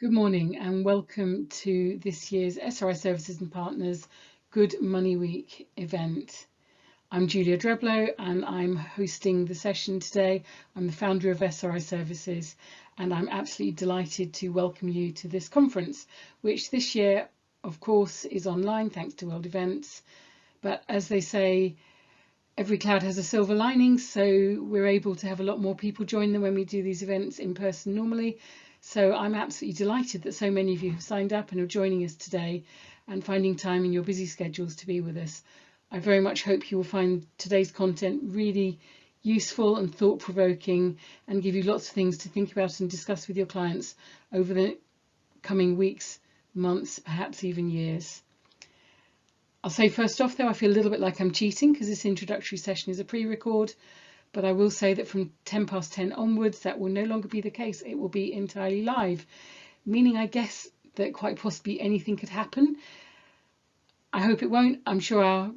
Good morning and welcome to this year's SRI Services and Partners Good Money Week event. I'm Julia Dreblow and I'm hosting the session today. I'm the founder of SRI Services and I'm absolutely delighted to welcome you to this conference, which this year, of course, is online thanks to World Events. But as they say, every cloud has a silver lining, so we're able to have a lot more people join than when we do these events in person normally. So I'm absolutely delighted that so many of you have signed up and are joining us today and finding time in your busy schedules to be with us. I very much hope you will find today's content really useful and thought-provoking and give you lots of things to think about and discuss with your clients over the coming weeks, months, perhaps even years. I'll say first off, though, I feel a little bit like I'm cheating because this introductory session is a pre-record, but I will say that from 10:10 onwards, that will no longer be the case. It will be entirely live, meaning I guess that quite possibly anything could happen. I hope it won't. I'm sure our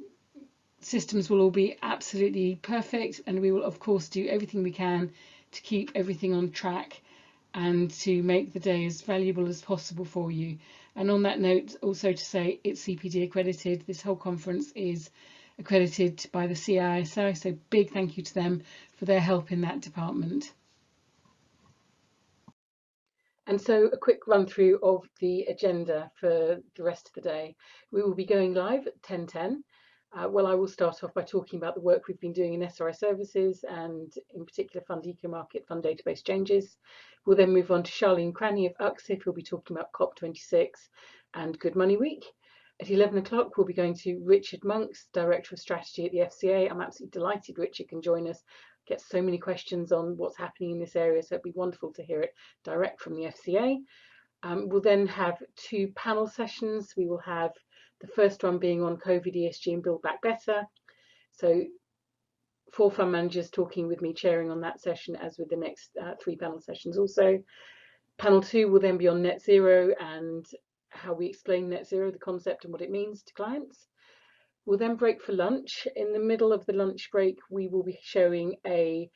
systems will all be absolutely perfect, and we will, of course, do everything we can to keep everything on track and to make the day as valuable as possible for you. And on that note, also to say it's CPD accredited. This whole conference is accredited by the CISI, so big thank you to them for their help in that department. And so a quick run through of the agenda for the rest of the day. We will be going live at 10:10. Well, I will start off by talking about the work we've been doing in SRI Services and in particular Fund EcoMarket, fund database changes. We'll then move on to Charlene Cranny of UXIF, who'll be talking about COP26 and Good Money Week. At 11 o'clock, we'll be going to Richard Monks, Director of Strategy at the FCA. I'm absolutely delighted Richard can join us. Get so many questions on what's happening in this area, so it'd be wonderful to hear it direct from the FCA. We'll then have two panel sessions. We will have the first one being on COVID, ESG and Build Back Better. So 4 fund managers talking with me, chairing on that session, as with the next 3 panel sessions also. Panel 2 will then be on net zero and how we explain net zero, the concept and what it means to clients. We'll then break for lunch. In the middle of the lunch break, we will be showing a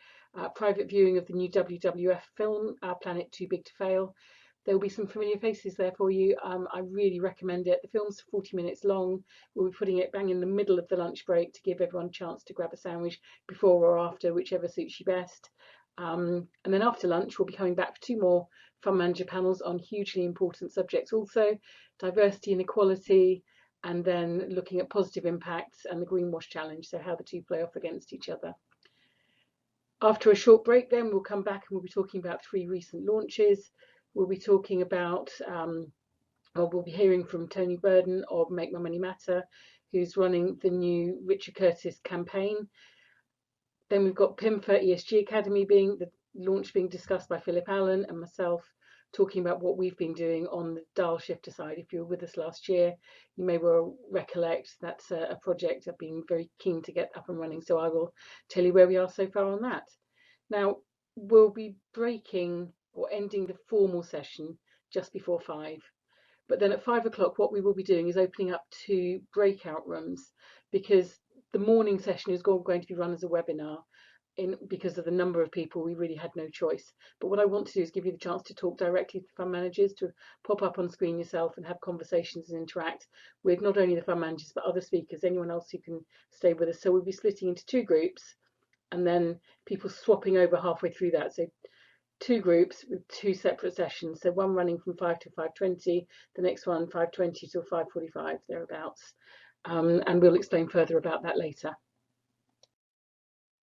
private viewing of the new WWF film, Our Planet Too Big to Fail. There will be some familiar faces there for you. I really recommend it. The film's 40 minutes long. We'll be putting it bang in the middle of the lunch break to give everyone a chance to grab a sandwich before or after, whichever suits you best. And then after lunch, we'll be coming back for 2 more fund manager panels on hugely important subjects also, diversity and equality, and then looking at positive impacts and the greenwash challenge, so how the two play off against each other. After a short break then, we'll come back and we'll be talking about 3 recent launches. We'll be talking about, we'll be hearing from Tony Burden of Make My Money Matter, who's running the new Richard Curtis campaign. Then we've got PIMFA ESG Academy being the launch being discussed by Philip Allen and myself, talking about what we've been doing on the dial shifter side. If you were with us last year, you may well recollect that's a project I've been very keen to get up and running, so I will tell you where we are so far on that. Now, we'll be breaking or ending the formal session just before 5. But then at 5 o'clock, what we will be doing is opening up 2 breakout rooms, because the morning session is going to be run as a webinar. Because of the number of people, we really had no choice. But what I want to do is give you the chance to talk directly to fund managers, to pop up on screen yourself and have conversations and interact with not only the fund managers but other speakers, anyone else who can stay with us. So we'll be splitting into 2 groups and then people swapping over halfway through that. So 2 groups with 2 separate sessions. So one running from 5 to 5:20, the next one 5:20 till 5:45, thereabouts. And we'll explain further about that later.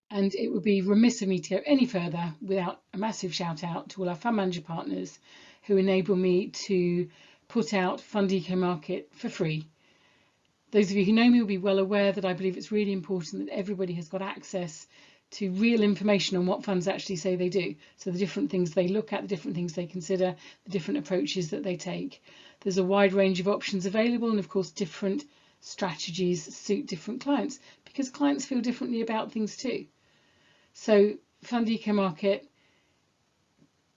And it would be remiss of me to go any further without a massive shout out to all our fund manager partners who enable me to put out Fund EcoMarket for free. Those of you who know me will be well aware that I believe it's really important that everybody has got access to real information on what funds actually say they do. So the different things they look at, the different things they consider, the different approaches that they take. There's a wide range of options available, and of course different strategies suit different clients because clients feel differently about things too. So Fund EcoMarket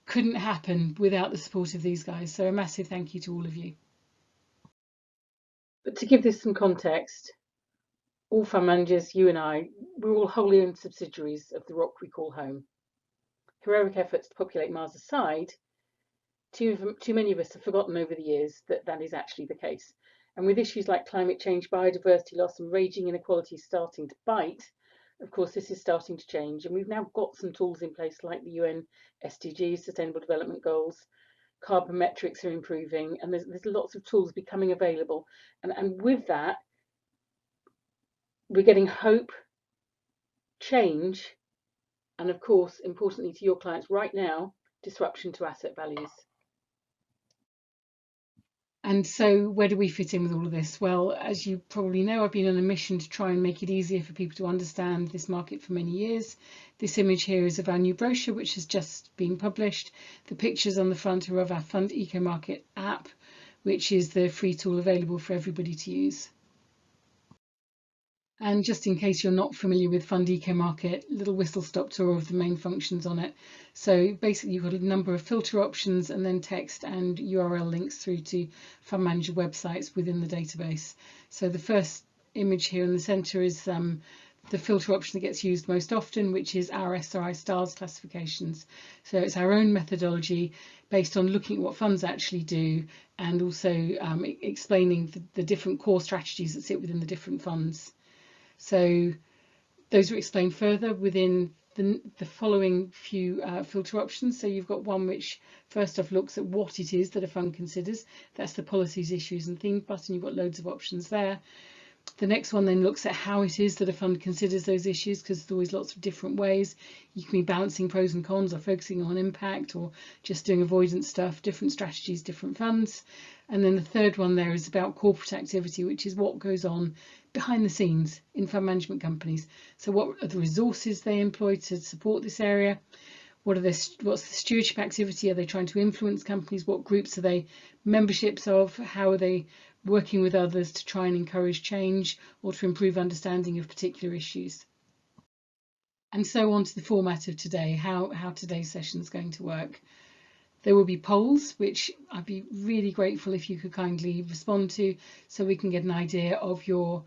couldn't happen without the support of these guys. So a massive thank you to all of you. But to give this some context, all fund managers, you and I, we're all wholly owned subsidiaries of the rock we call home. Heroic efforts to populate Mars aside, Too many of us have forgotten over the years that that is actually the case. And with issues like climate change, biodiversity loss, and raging inequalities starting to bite, of course, this is starting to change. And we've now got some tools in place like the UN SDGs, Sustainable Development Goals. Carbon metrics are improving, and there's lots of tools becoming available. And with that, we're getting hope, change, and of course, importantly to your clients right now, disruption to asset values. And so where do we fit in with all of this? Well, as you probably know, I've been on a mission to try and make it easier for people to understand this market for many years. This image here is of our new brochure, which has just been published. The pictures on the front are of our Fund EcoMarket app, which is the free tool available for everybody to use. And just in case you're not familiar with Fund EcoMarket, little whistle-stop tour of the main functions on it. So basically you've got a number of filter options and then text and URL links through to fund manager websites within the database. So the first image here in the centre is the filter option that gets used most often, which is our SRI stars classifications. So it's our own methodology based on looking at what funds actually do and also explaining the different core strategies that sit within the different funds. So those are explained further within the following few filter options. So you've got one which first off looks at what it is that a fund considers. That's the policies, issues and themes button. You've got loads of options there. The next one then looks at how it is that a fund considers those issues, because there's always lots of different ways. You can be balancing pros and cons or focusing on impact or just doing avoidance stuff, different strategies, different funds. And then the third one there is about corporate activity, which is what goes on behind the scenes in fund management companies. So what are the resources they employ to support this area? What's the stewardship activity? Are they trying to influence companies? What groups are they memberships of? How are they working with others to try and encourage change or to improve understanding of particular issues? And so on to the format of today, how today's session is going to work. There will be polls, which I'd be really grateful if you could kindly respond to, so we can get an idea of your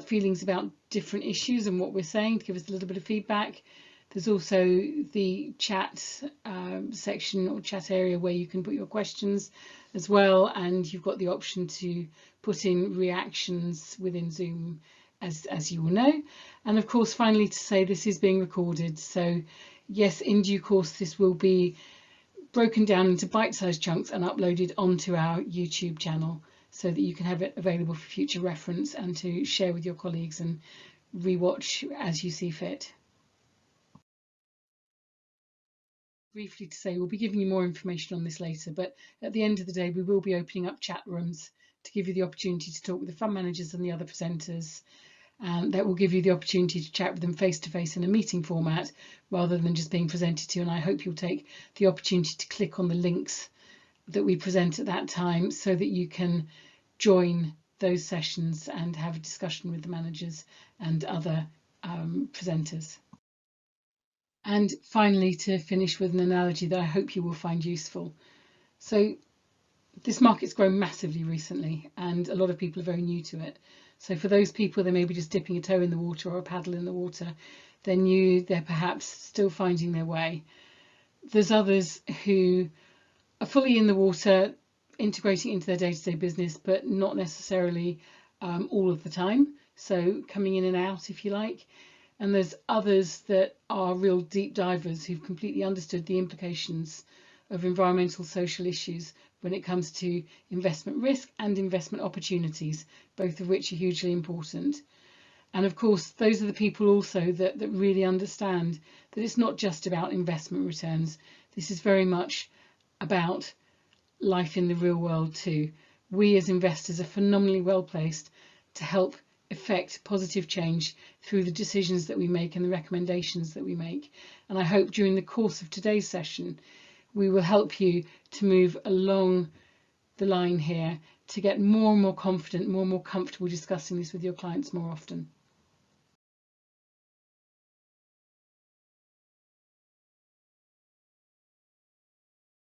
feelings about different issues and what we're saying, to give us a little bit of feedback. There's also the chat section or chat area where you can put your questions as well, and you've got the option to put in reactions within Zoom, as you will know. And of course, finally, to say this is being recorded, so yes, in due course this will be broken down into bite-sized chunks and uploaded onto our YouTube channel, so that you can have it available for future reference and to share with your colleagues and rewatch as you see fit. Briefly to say, we'll be giving you more information on this later, but at the end of the day we will be opening up chat rooms to give you the opportunity to talk with the fund managers and the other presenters. That will give you the opportunity to chat with them face to face in a meeting format rather than just being presented to, and I hope you'll take the opportunity to click on the links that we present at that time so that you can join those sessions and have a discussion with the managers and other presenters. And finally, to finish with an analogy that I hope you will find useful. So this market's grown massively recently and a lot of people are very new to it. So for those people, they may be just dipping a toe in the water or a paddle in the water. They're new, they're perhaps still finding their way. There's others who are fully in the water, integrating into their day-to-day business, but not necessarily all of the time. So coming in and out, if you like. And there's others that are real deep divers who've completely understood the implications of environmental, social issues when it comes to investment risk and investment opportunities, both of which are hugely important. And of course, those are the people also that really understand that it's not just about investment returns. This is very much about life in the real world too. We as investors are phenomenally well placed to help effect positive change through the decisions that we make and the recommendations that we make. And I hope during the course of today's session we will help you to move along the line here to get more and more confident, more and more comfortable discussing this with your clients more often.